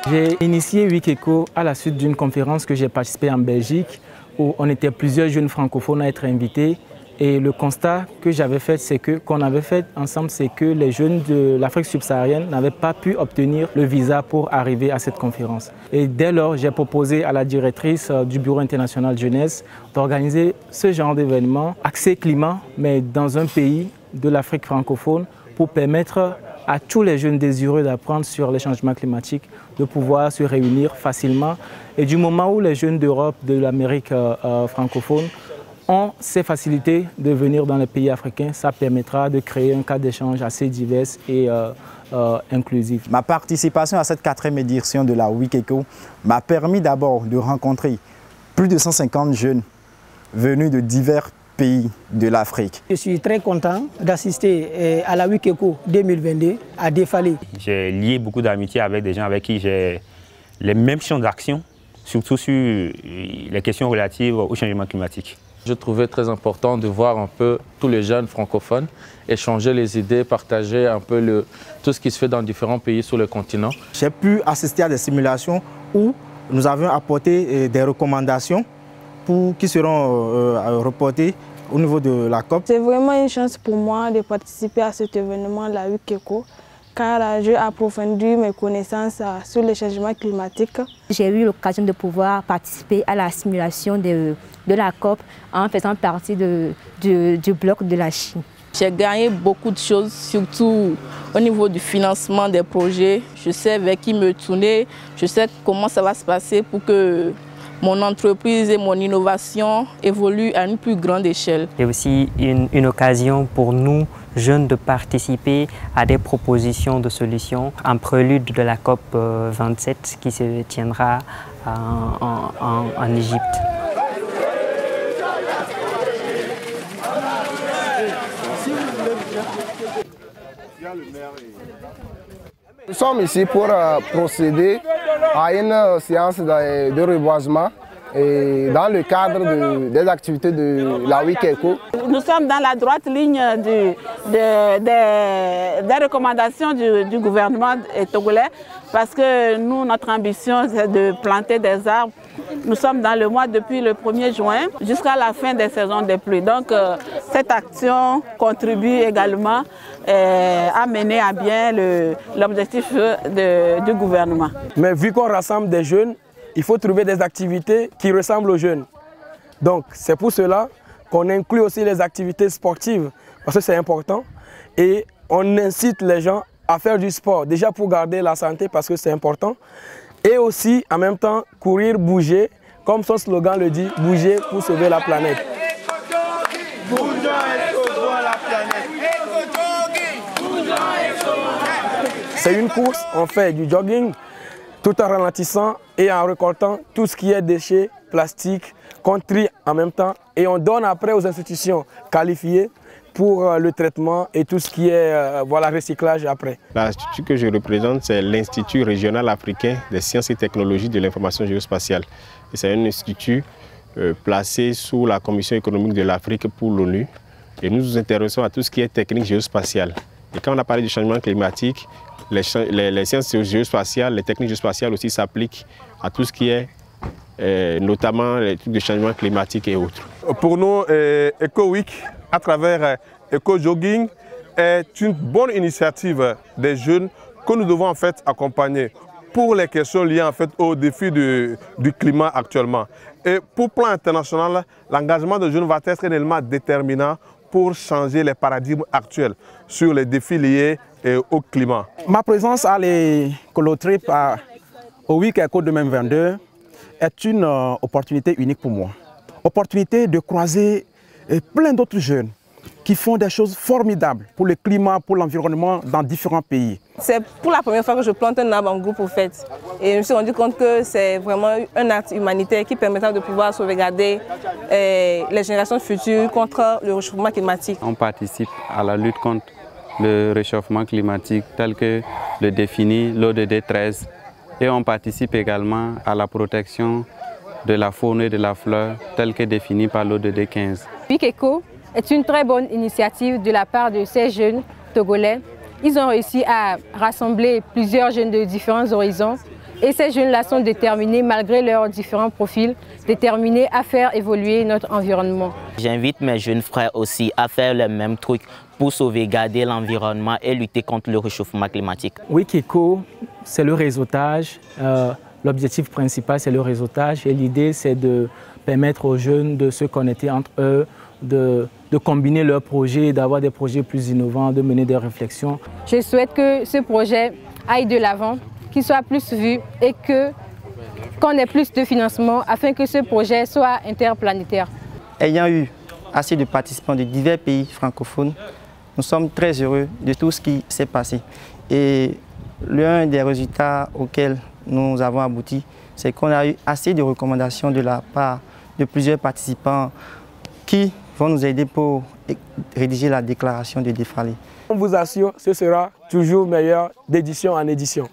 J'ai initié Wikeco à la suite d'une conférence que j'ai participée en Belgique où on était plusieurs jeunes francophones à être invités. Et le constat que j'avais fait, qu'on avait fait ensemble, c'est que les jeunes de l'Afrique subsaharienne n'avaient pas pu obtenir le visa pour arriver à cette conférence. Et dès lors, j'ai proposé à la directrice du Bureau international jeunesse d'organiser ce genre d'événement axé climat, mais dans un pays de l'Afrique francophone pour permettre à tous les jeunes désireux d'apprendre sur les changements climatiques de pouvoir se réunir facilement. Et du moment où les jeunes d'Europe, de l'Amérique francophone ont ces facilités de venir dans les pays africains, ça permettra de créer un cadre d'échange assez divers et inclusif. Ma participation à cette 4e édition de la Wikeco m'a permis d'abord de rencontrer plus de 150 jeunes venus de divers pays de l'Afrique. Je suis très content d'assister à la Wikeco 2022 à Défalé. J'ai lié beaucoup d'amitié avec des gens avec qui j'ai les mêmes champs d'action, surtout sur les questions relatives au changement climatique. Je trouvais très important de voir un peu tous les jeunes francophones échanger les idées, partager un peu tout ce qui se fait dans différents pays sur le continent. J'ai pu assister à des simulations où nous avions apporté des recommandations qui seront reportées au niveau de la COP. C'est vraiment une chance pour moi de participer à cet événement, la Wikeco, car j'ai approfondi mes connaissances sur le changement climatique. J'ai eu l'occasion de pouvoir participer à la simulation de la COP en faisant partie du bloc de la Chine. J'ai gagné beaucoup de choses, surtout au niveau du financement des projets. Je sais vers qui me tourner, je sais comment ça va se passer pour que mon entreprise et mon innovation évoluent à une plus grande échelle. C'est aussi une occasion pour nous, jeunes, de participer à des propositions de solutions en prélude de la COP 27 qui se tiendra en Égypte. Nous sommes ici pour procéder à une séance de reboisement et dans le cadre des activités de la Wikeco. Nous sommes dans la droite ligne des recommandations du gouvernement togolais parce que nous, notre ambition, c'est de planter des arbres. Nous sommes dans le mois depuis le 1er juin jusqu'à la fin des saisons des pluies. Donc cette action contribue également à mener à bien l'objectif du gouvernement. Mais vu qu'on rassemble des jeunes, il faut trouver des activités qui ressemblent aux jeunes. Donc c'est pour cela qu'on inclut aussi les activités sportives, parce que c'est important. Et on incite les gens à faire du sport, déjà pour garder la santé, parce que c'est important. Et aussi, en même temps, courir, bouger, comme son slogan le dit, bouger pour sauver la planète. C'est une course, on fait du jogging, tout en ralentissant et en récoltant tout ce qui est déchets, plastiques, qu'on trie en même temps. Et on donne après aux institutions qualifiées pour le traitement et tout ce qui est recyclage après. L'institut que je représente, c'est l'Institut régional africain des sciences et technologies de l'information géospatiale. C'est un institut placé sous la Commission économique de l'Afrique pour l'ONU. Et nous nous intéressons à tout ce qui est technique géospatiale. Et quand on a parlé du changement climatique, les sciences géospatiales, les techniques géospatiales aussi s'appliquent à tout ce qui est notamment les trucs de changement climatique et autres. Pour nous, EcoWeek, à travers EcoJogging, est une bonne initiative des jeunes que nous devons en fait accompagner pour les questions liées en fait aux défis du climat actuellement. Et pour le plan international, l'engagement des jeunes va être réellement déterminant pour changer les paradigmes actuels sur les défis liés au climat. Ma présence à l'Ecolotrip au Wikeco 2022 est une opportunité unique pour moi. Opportunité de croiser plein d'autres jeunes qui font des choses formidables pour le climat, pour l'environnement dans différents pays. C'est pour la première fois que je plante un arbre en groupe au fait. Et je me suis rendu compte que c'est vraiment un acte humanitaire qui permettra de pouvoir sauvegarder les générations futures contre le réchauffement climatique. On participe à la lutte contre le réchauffement climatique tel que le définit l'ODD 13 et on participe également à la protection de la faune et de la flore tel que défini par l'ODD 15. WIC-ECO est une très bonne initiative de la part de ces jeunes Togolais. Ils ont réussi à rassembler plusieurs jeunes de différents horizons et ces jeunes-là sont déterminés, malgré leurs différents profils, déterminés à faire évoluer notre environnement. J'invite mes jeunes frères aussi à faire le même truc pour sauvegarder l'environnement et lutter contre le réchauffement climatique. WIC-ECO, c'est le réseautage. L'objectif principal, c'est le réseautage et l'idée, c'est de permettre aux jeunes de se connecter entre eux, de combiner leurs projets, d'avoir des projets plus innovants, de mener des réflexions. Je souhaite que ce projet aille de l'avant, qu'il soit plus vu et qu'on ait plus de financement afin que ce projet soit interplanétaire. Ayant eu assez de participants de divers pays francophones, nous sommes très heureux de tout ce qui s'est passé. Et l'un des résultats auxquels nous avons abouti, c'est qu'on a eu assez de recommandations de la part de plusieurs participants qui vont nous aider pour rédiger la déclaration de Defralé. On vous assure, ce sera toujours meilleur d'édition en édition.